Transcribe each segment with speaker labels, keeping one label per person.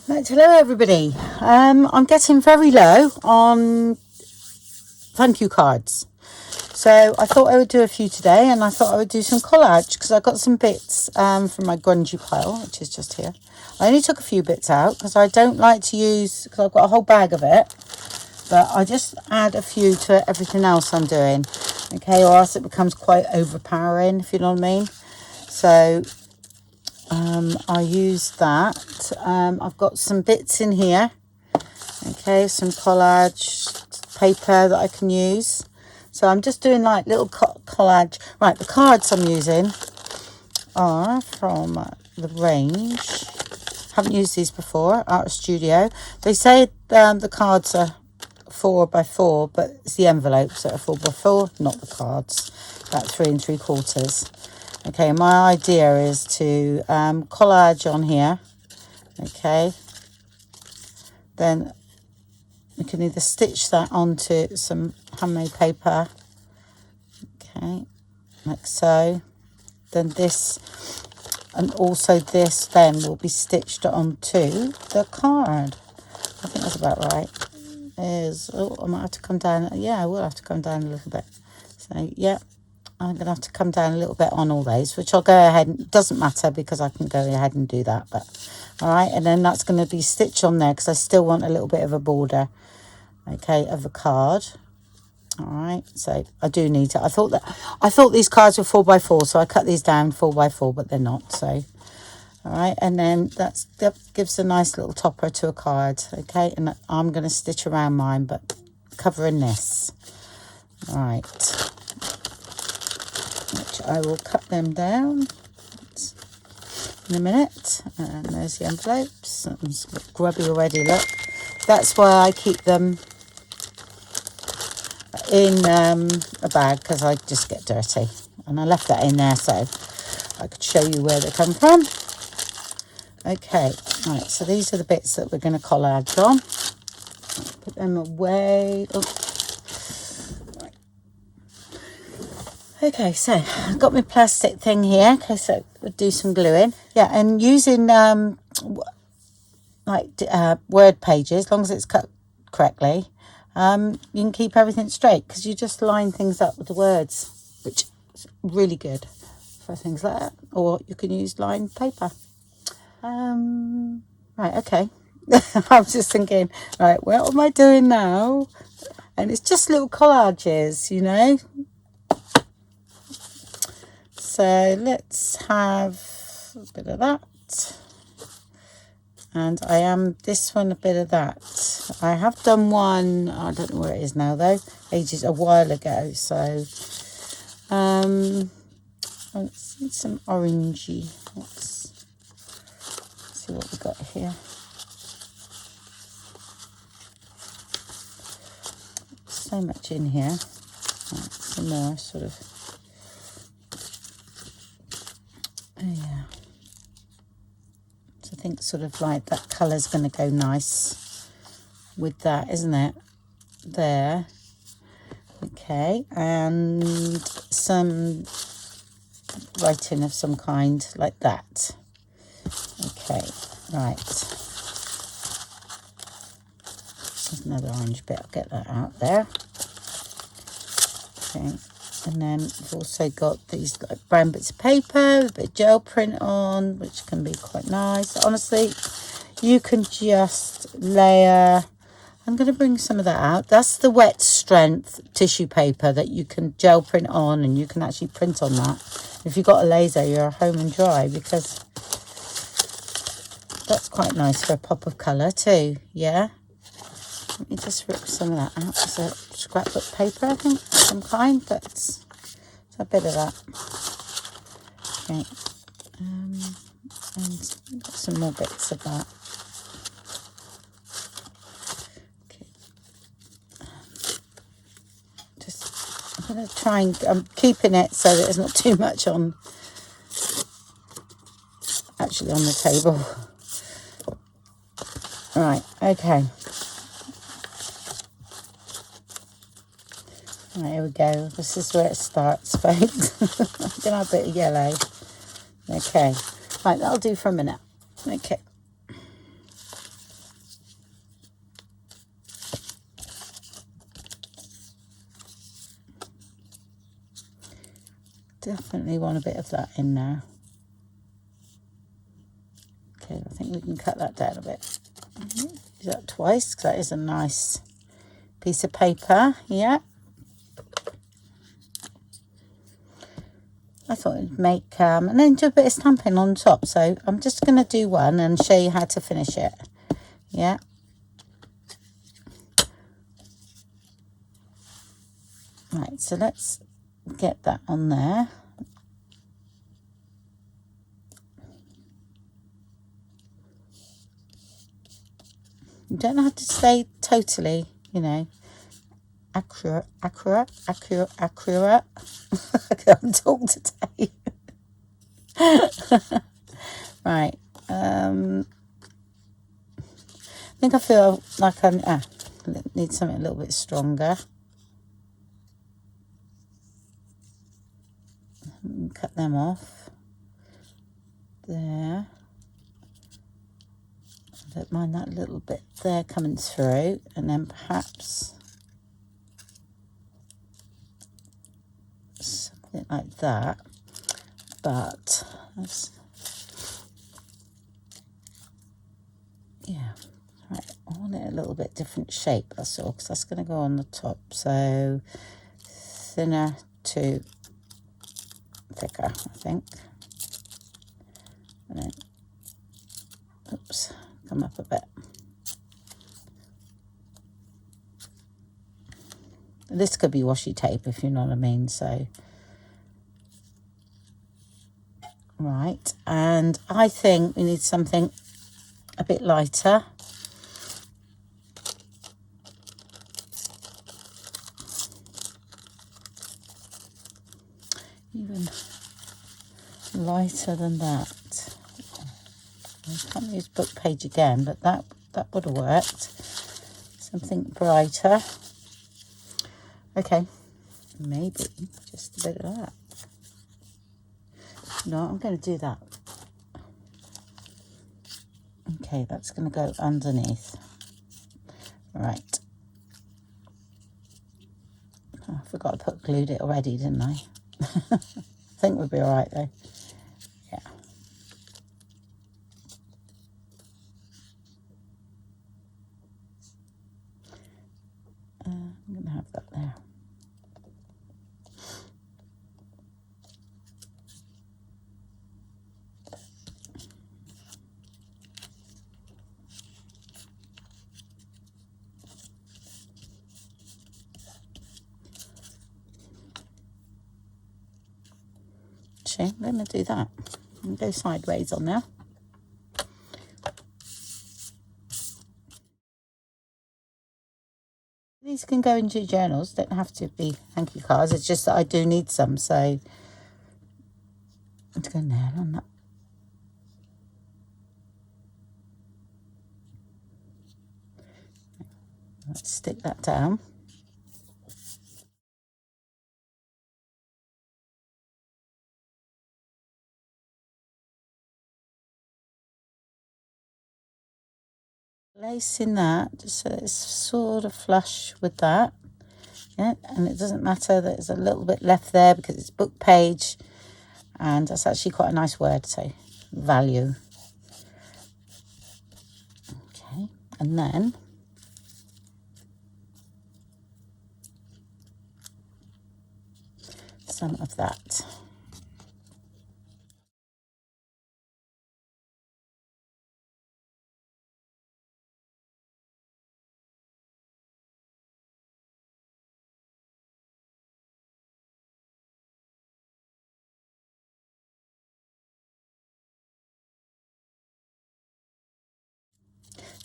Speaker 1: Right, hello everybody. I'm getting very low on thank you cards. So I thought I would do a few today, and I thought I would do some collage because I got some bits from my grungy pile, which is just here. I only took a few bits out because I don't like to use, because I've got a whole bag of it, but I just add a few to everything else I'm doing, okay, or else it becomes quite overpowering, if you know what I mean. So I use that. I've got some bits in here, okay, some collage paper that I can use. So I'm just doing like little collage. Right, the cards I'm using are from the range. Haven't used these before, Art Studio. They say the cards are 4x4, but it's the envelopes that are 4x4, not the cards. About 3 3/4. Okay, my idea is to collage on here, okay, then we can either stitch that onto some handmade paper, okay, like so, then this, and also this then will be stitched onto the card. I think that's about right. I might have to come down, yeah, I will have to come down a little bit, so yeah. I'm going to have to come down a little bit on all those, which I'll go ahead, it doesn't matter because I can go ahead and do that, but all right, and then that's going to be stitched on there because I still want a little bit of a border, okay, of the card. All right, so I do need to, I thought these cards were 4x4, so I cut these down 4x4, but they're not, so all right, and then that gives a nice little topper to a card, okay, and I'm going to stitch around mine, but covering this, all right, which I will cut them down in a minute. And there's the envelopes. It's grubby already, look. That's why I keep them in a bag, because I just get dirty. And I left that in there so I could show you where they come from. Okay, right, so these are the bits that we're going to collage on. Put them away. Oh. Okay, so I've got my plastic thing here. Okay, so we'll do some gluing. Yeah, and using word pages, as long as it's cut correctly, you can keep everything straight because you just line things up with the words, which is really good for things like that. Or you can use lined paper. Right, okay. I was just thinking, right, what am I doing now? And it's just little collages, you know. So let's have a bit of that, and I am this one, a bit of that. I have done one, I don't know where it is now though, a while ago. So let's see some orangey. Let's see what we got here. So much in here. Right, some more sort of. Oh yeah, so I think sort of like that colour's going to go nice with that, isn't it? There. Okay, and some writing of some kind like that. Okay, right. There's another orange bit, I'll get that out there. Okay. And then we've also got these like brown bits of paper, a bit of gel print on, which can be quite nice. Honestly, you can just layer. I'm going to bring some of that out. That's the wet strength tissue paper that you can gel print on, and you can actually print on that. If you've got a laser, you're home and dry, because that's quite nice for a pop of colour too, yeah? Let me just rip some of that out. It's a scrapbook paper, I think, of some kind, but it's a bit of that. Okay, and got some more bits of that. Okay, I'm going to try and, I'm keeping it so that there's not too much on, actually on the table. Right, okay. Right, here we go. This is where it starts, folks. I'm going to have a bit of yellow. Okay. Right, that'll do for a minute. Okay. Definitely want a bit of that in there. Okay, I think we can cut that down a bit. Do that twice, because that is a nice piece of paper. Yeah. I thought it'd make, and then do a bit of stamping on top. So I'm just going to do one and show you how to finish it. Yeah. Right, so let's get that on there. You don't have to stay totally, you know, accurate. I can't talk today. Right. I think I feel like I need something a little bit stronger. Cut them off. There. I don't mind that little bit there coming through, and then perhaps something like that. But yeah, right. I want it a little bit different shape. That's all, because that's going to go on the top. So thinner to thicker, I think. And then, oops, come up a bit. This could be washi tape, if you know what I mean. So, right, and I think we need something a bit lighter. Even lighter than that. I can't use book page again, but that would have worked. Something brighter. Okay, maybe just a bit of that. No, I'm going to do that. Okay, that's going to go underneath. Right. Oh, I forgot I glued it already, didn't I? I think we'll be all right though. Yeah. I'm going to have that there. Actually, I'm going to do that. I'm going to go sideways on there. These can go into journals, don't have to be thank you cards. It's just that I do need some, so let's go nail on that. Let's stick that down. Lacing that just so it's sort of flush with that. Yeah, and it doesn't matter that there's a little bit left there because it's book page, and that's actually quite a nice word, so value. Okay, and then some of that.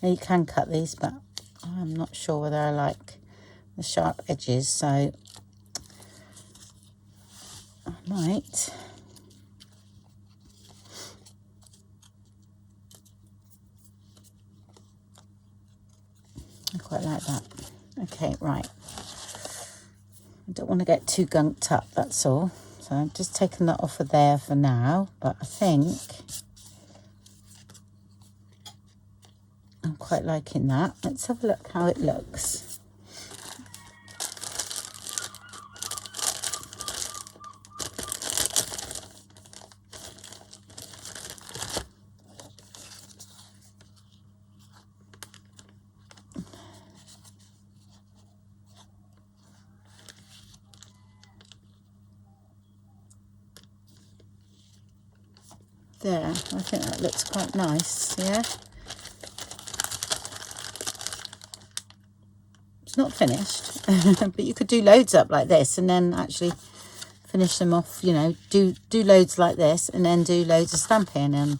Speaker 1: Now you can cut these, but I'm not sure whether I like the sharp edges, so I might. I quite like that. Okay, right. I don't want to get too gunked up, that's all. So I'm just taking that off of there for now, but I think I'm quite liking that. Let's have a look how it looks. there. I think that looks quite nice, yeah. It's not finished, but you could do loads up like this and then actually finish them off, you know, do loads like this and then do loads of stamping and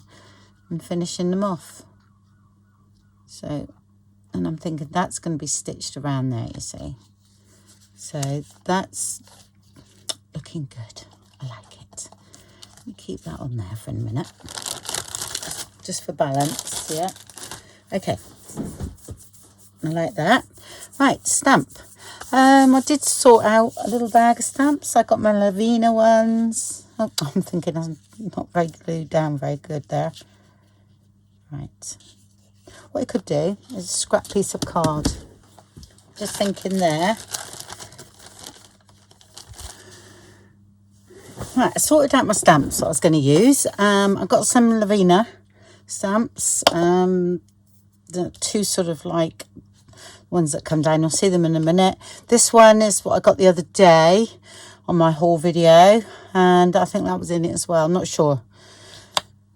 Speaker 1: finishing them off. So, and I'm thinking that's going to be stitched around there, you see. So that's looking good. I like it. Let me keep that on there for a minute, just for balance, yeah. Okay, I like that. Right, stamp. I did sort out a little bag of stamps. I got my Lavina ones. Oh, I'm thinking I'm not very glued down very good there. Right. What I could do is a scrap piece of card. Just thinking there. Right, I sorted out my stamps that I was going to use. I've got some Lavina stamps. The two sort of like ones that come down. You'll see them in a minute. This one is what I got the other day on my haul video, and I think that was in it as well. I'm not sure,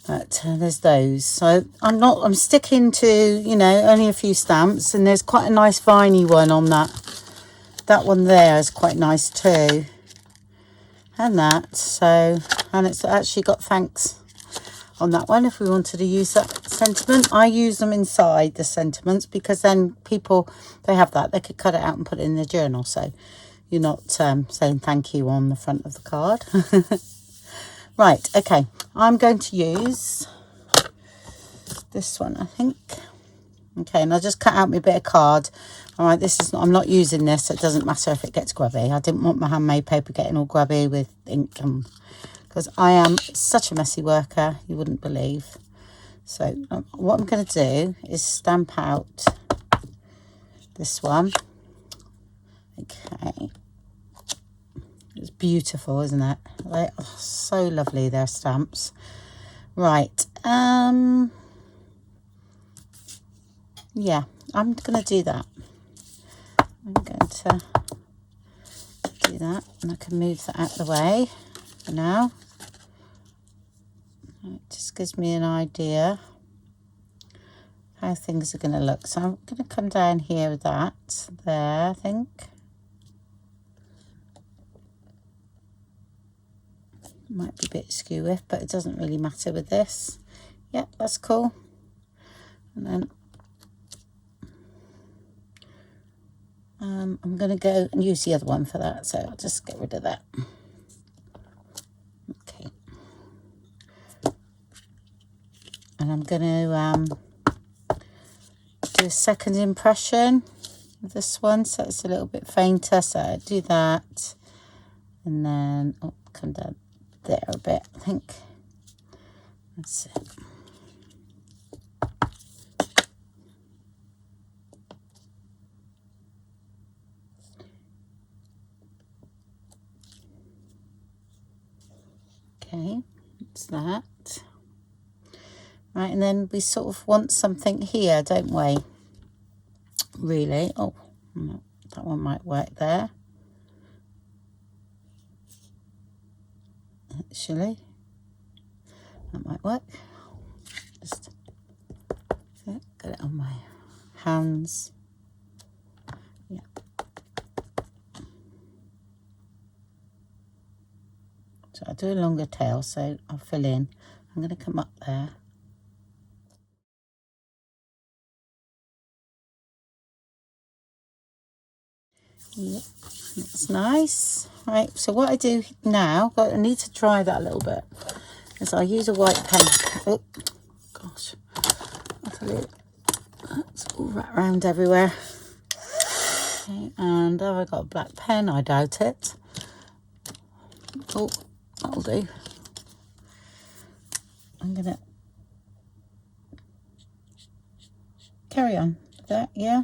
Speaker 1: but there's those. So I'm sticking to, you know, only a few stamps, and there's quite a nice viney one on that one there is quite nice too, and that. So, and it's actually got thanks on that one if we wanted to use that sentiment. I use them inside the sentiments because then people, they have that, they could cut it out and put it in their journal, so you're not saying thank you on the front of the card. Right, okay, I'm going to use this one, I think. Okay, and I just cut out my bit of card. All right, this is not, I'm not using this, so it doesn't matter if it gets grubby. I didn't want my handmade paper getting all grubby with ink, because I am such a messy worker, you wouldn't believe. So what I'm going to do is stamp out this one. Okay. It's beautiful, isn't it? They are so lovely, their stamps. Right. Yeah, I'm going to do that. I'm going to do that, and I can move that out of the way for now. It just gives me an idea how things are going to look. So I'm going to come down here with that there, I think. Might be a bit skew-iff, but it doesn't really matter with this. Yep, that's cool. And then I'm going to go and use the other one for that, so I'll just get rid of that. Okay. And I'm going to do a second impression of this one, so it's a little bit fainter, so I do that. And then, oh, come down there a bit, I think. That's it. Okay, that's that. Right, and then we sort of want something here, don't we? Really? Oh, no, that one might work there. Actually, that might work. Just get it on my hands. Yeah. So I'll do a longer tail, so I'll fill in. I'm going to come up there. Yep, that's nice. Right, so what I do now, I need to dry that a little bit, is I use a white pen. Oh, gosh. I'll tell you, that's all wrapped around everywhere. Okay, and have I got a black pen? I doubt it. Oh, that'll do. I'm going to carry on with that, yeah.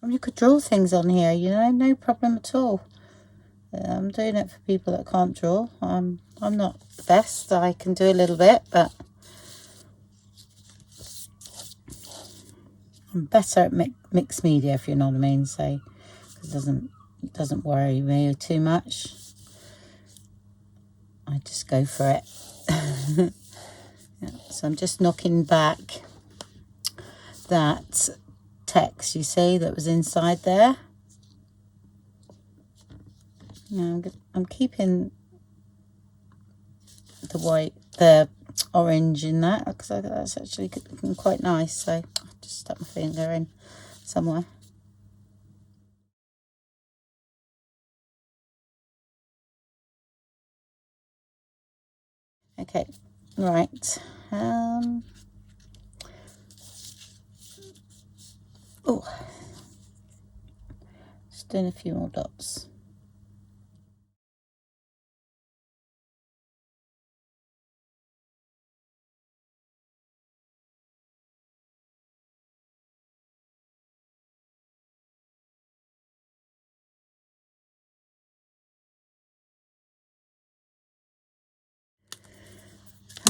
Speaker 1: And you could draw things on here, you know, no problem at all. I'm doing it for people that can't draw. I'm not the best. I can do a little bit, but I'm better at mixed media, if you know what I mean. So it doesn't worry me too much. I just go for it. Yeah, so I'm just knocking back that text, you see, that was inside there. Yeah, I'm keeping the orange in that, because that's actually looking quite nice. So I'll just stuck my finger in somewhere. Okay, right. Oh, just doing a few more dots.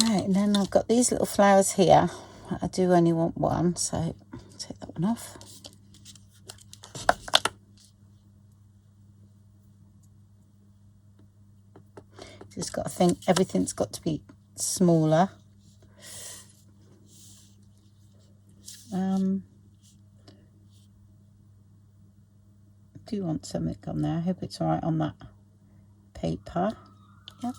Speaker 1: Right, and then I've got these little flowers here. I do only want one, so I'll take that one off. Just got to think everything's got to be smaller. I do want something on there. I hope it's all right on that paper. Yep.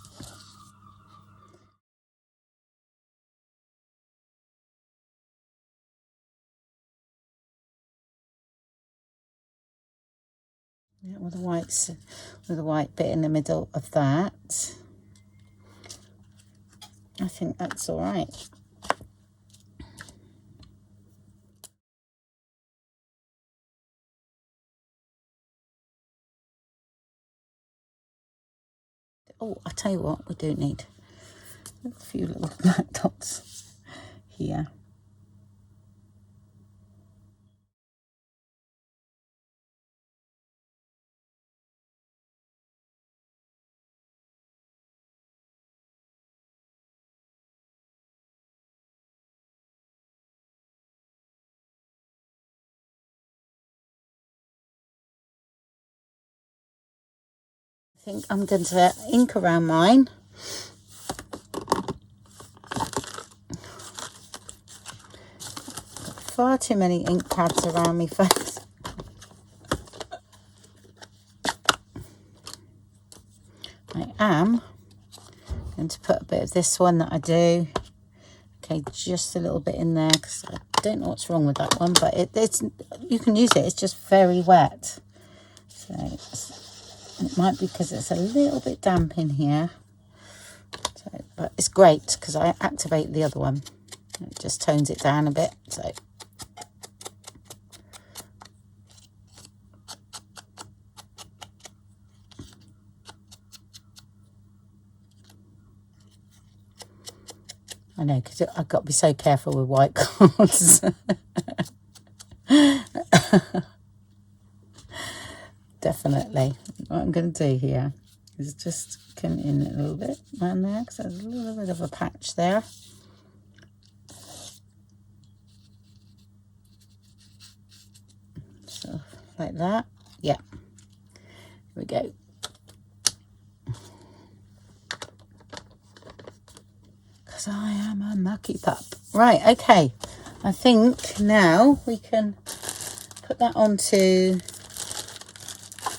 Speaker 1: Yeah, with the white bit in the middle of that. I think that's all right. Oh, I tell you what, we do need a few little black dots here. I think I'm going to ink around mine. Far too many ink pads around me first. I am going to put a bit of this one that I do. Okay, just a little bit in there, because I don't know what's wrong with that one, but it's you can use it. It's just very wet. So it might be because it's a little bit damp in here. So, but it's great because I activate the other one. It just tones it down a bit. So I know, because I've got to be so careful with white cards. Definitely. What I'm going to do here is just come in a little bit around there, because there's a little bit of a patch there. So, like that. Yeah. Here we go. Because I am a mucky pup. Right, okay. I think now we can put that onto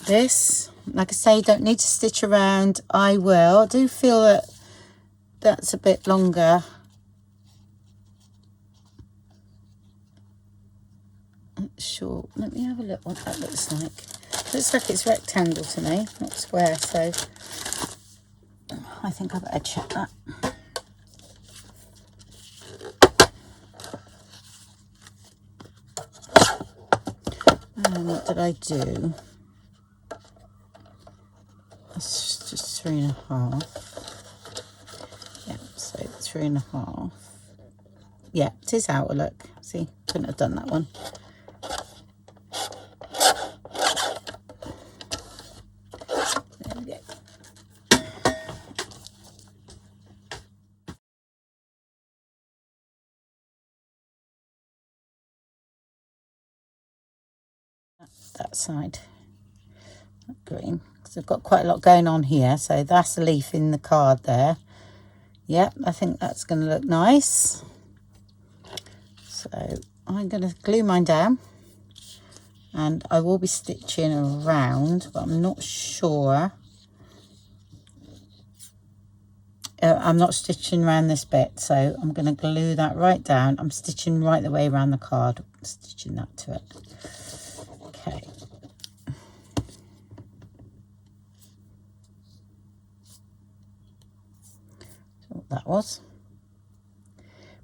Speaker 1: this. Like I say, don't need to stitch around. I do feel that that's a bit longer. Sure, let me have a look what that looks like. Looks like it's rectangle to me, not square, so I think I better check that. And what did I do? It's just 3.5. Yeah, so 3.5. Yeah, it is out. Look, see, couldn't have done that one. that side, that green, because I've got quite a lot going on here. So that's a leaf in the card there. Yep, I think that's going to look nice. So I'm going to glue mine down, and I will be stitching around, but I'm not sure. I'm not stitching around this bit, so I'm going to glue that right down. I'm stitching right the way around the card, stitching that to it. Okay. So what that was.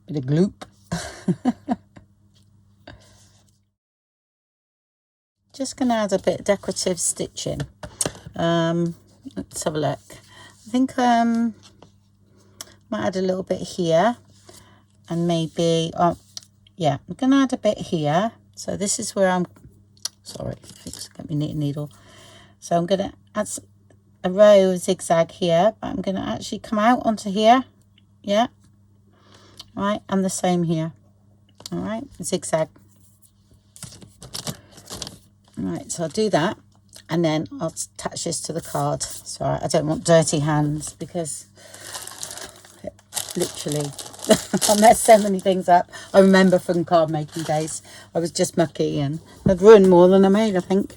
Speaker 1: Bit of gloop. Just going to add a bit of decorative stitching. Let's have a look. I think might add a little bit here, and maybe yeah, I'm going to add a bit here. So this is where I'm sorry, get me knitting needle. So I'm going to add a row of zigzag here, but I'm going to actually come out onto here. Yeah, right, and the same here. All right, zigzag. All right, so I'll do that, and then I'll attach this to the card. Sorry, I don't want dirty hands, because literally I messed so many things up. I remember from card making days, I was just mucky and I'd ruined more than I made, I think.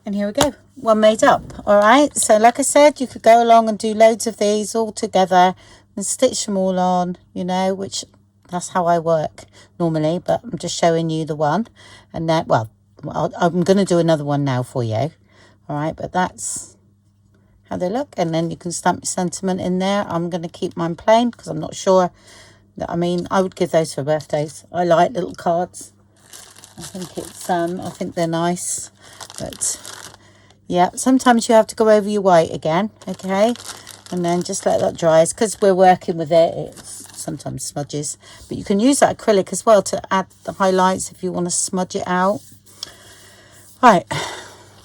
Speaker 1: And here we go, one made up. All right, so like I said, you could go along and do loads of these all together and stitch them all on, you know, which that's how I work normally, but I'm just showing you the one. And then, well, I'm going to do another one now for you. All right, but that's how they look. And then you can stamp your sentiment in there. I'm going to keep mine plain because I'm not sure that, I mean, I would give those for birthdays. I like little cards. I think it's I think they're nice, but yeah, sometimes you have to go over your white again, okay, and then just let that dry. Because we're working with it, it's sometimes smudges, but you can use that acrylic as well to add the highlights if you want to smudge it out. Right,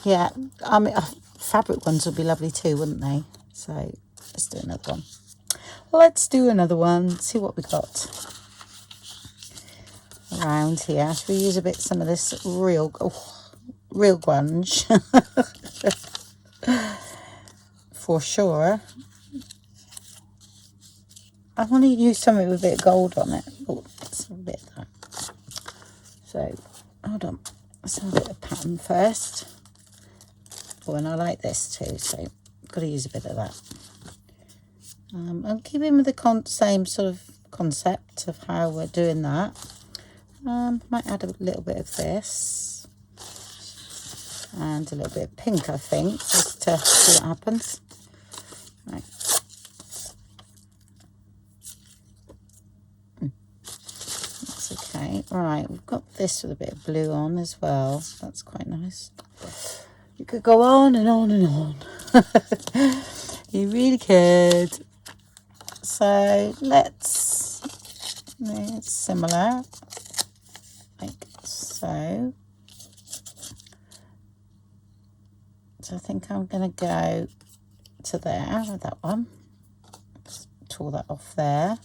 Speaker 1: yeah, I mean, fabric ones would be lovely too, wouldn't they? So let's do another one. Let's do another one, see what we got around here. Should we use a bit, some of this real grunge for sure. I want to use something with a bit of gold on it. Oh, that's a bit of that. So hold on, let's have a bit of pattern first. Oh, and I like this too, so I've got to use a bit of that. I'm keeping with the same sort of concept of how we're doing that. Might add a little bit of this and a little bit of pink, I think, just to see what happens. Right. That's okay. Right, we've got this with a bit of blue on as well. That's quite nice. You could go on and on and on. You really could. So let's make it similar, like so. So I think I'm going to go to there with that one. Just tore that off there.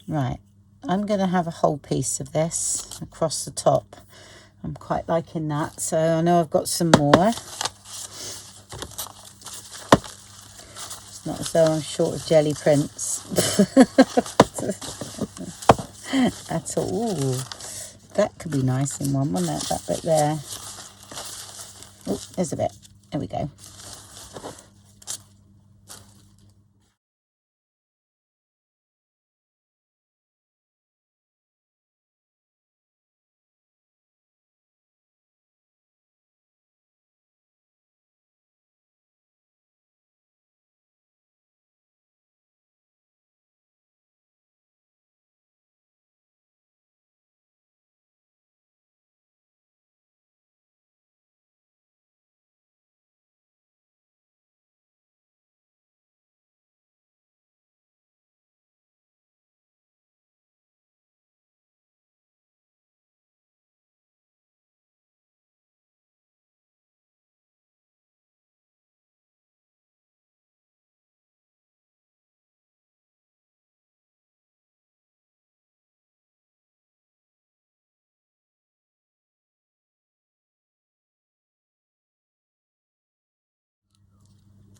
Speaker 1: Right, I'm going to have a whole piece of this across the top. I'm quite liking that. So I know I've got some more. It's not as though I'm short of jelly prints at all. Ooh, that could be nice in one, wouldn't it? That bit there. Oh, there's a bit. There we go.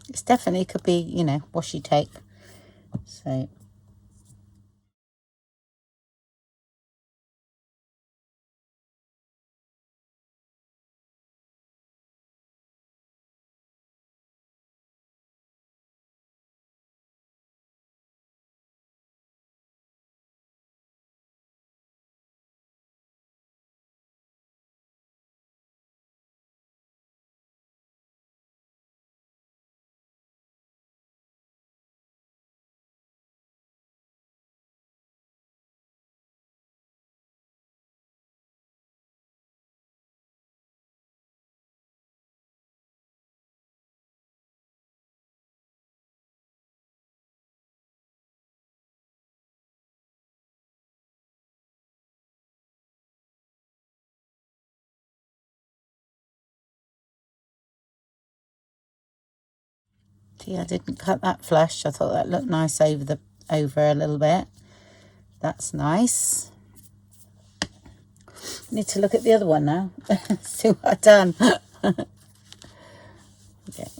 Speaker 1: It's definitely could be, you know, washi tape. So see, I didn't cut that flush. I thought that looked nice over a little bit. That's nice. Need to look at the other one now. See what I've done. Okay.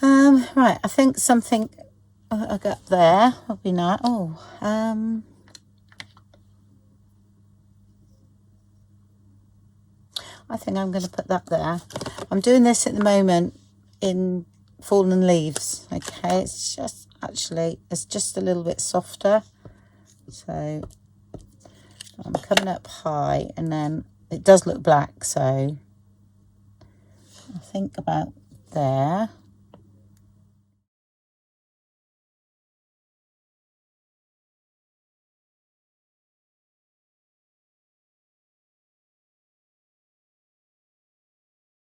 Speaker 1: Right, I think something I got there will be nice. Oh, I think I'm going to put that there. I'm doing this at the moment in fallen leaves. Okay, it's just a little bit softer. So I'm coming up high, and then it does look black. So I think about there.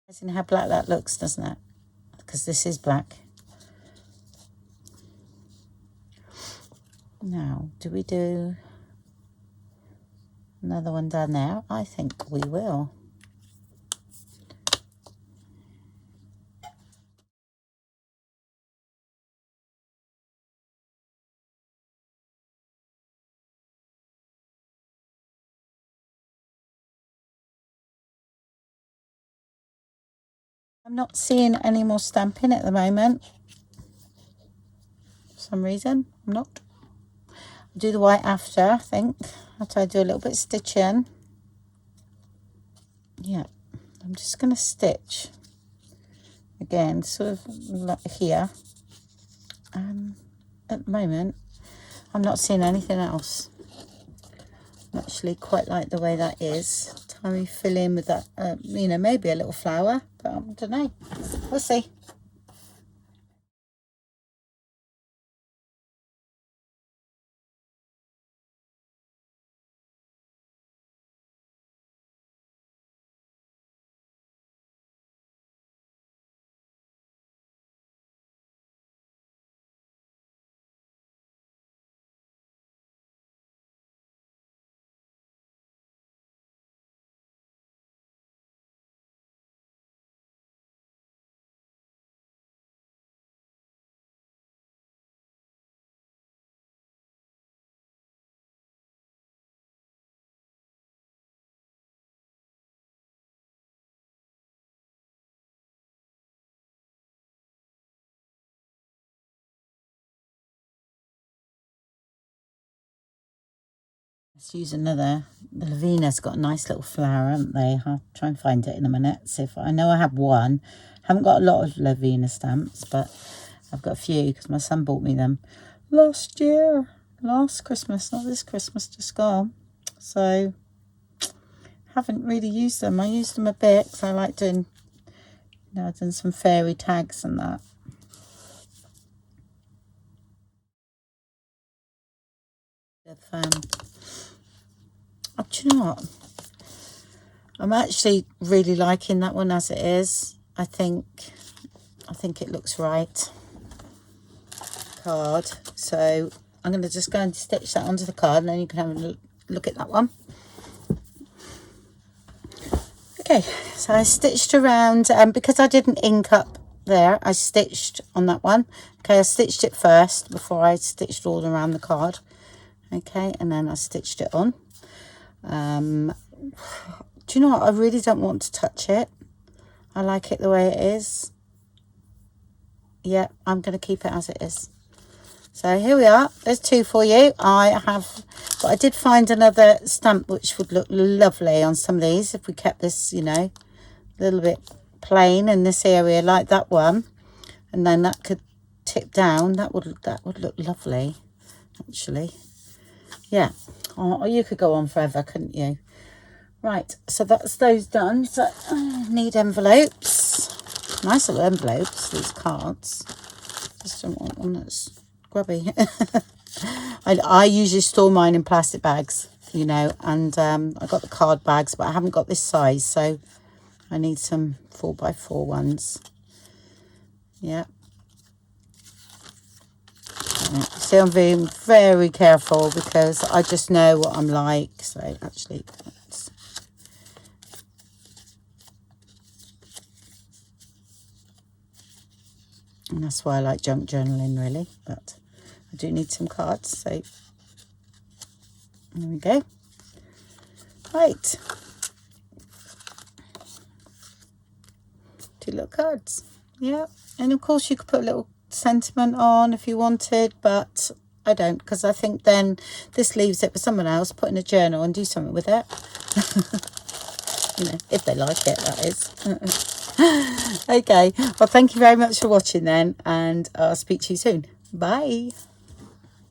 Speaker 1: Isn't how black that looks, doesn't it? Because this is black. Now, do we do another one down there? I think we will. I'm not seeing any more stamping at the moment. For some reason, I'm not. I'll do the white after, I think. After I do a little bit of stitching. Yeah, I'm just going to stitch again, sort of like here. At the moment, I'm not seeing anything else. I actually quite like the way that is. Time we fill in with that, you know, maybe a little flower, but I don't know. We'll see. Let's use another. The Lavina's got a nice little flower, haven't they? I'll try and find it in a minute. See if I know I have one. Haven't got a lot of Lavina stamps, but I've got a few because my son bought me them last Christmas, not this Christmas, just gone. So haven't really used them. I used them a bit because I like doing, you know, I've done some fairy tags and that. Oh, do you know what? I'm actually really liking that one as it is. I think it looks right. Card. So I'm going to just go and stitch that onto the card, and then you can have a look at that one. Okay, so I stitched around, because I didn't ink up there, I stitched on that one. Okay, I stitched it first before I stitched all around the card. Okay, and then I stitched it on. Do you know what? I really don't want to touch it. I like it the way it is. Yeah, I'm going to keep it as it is. So here we are. There's 2 for you. But I did find another stamp which would look lovely on some of these if we kept this, you know, a little bit plain in this area like that one. And then that could tip down. That would look lovely, actually. Yeah. Oh, you could go on forever, couldn't you? Right, so that's those done. So need envelopes. Nice little envelopes, these cards. Just don't want one that's grubby. I usually store mine in plastic bags, you know, and I got the card bags, but I haven't got this size, so I need some 4x4 ones. Yeah. See, I'm being very careful because I just know what I'm like. So actually, and that's why I like junk journaling, really. But I do need some cards, so there we go. Right. 2 little cards. Yeah. And of course you could put a little sentiment on if you wanted, but I don't, because I think then this leaves it for someone else, put in a journal and do something with it. You know, if they like it, that is. Okay. Well, thank you very much for watching then, and I'll speak to you soon. Bye.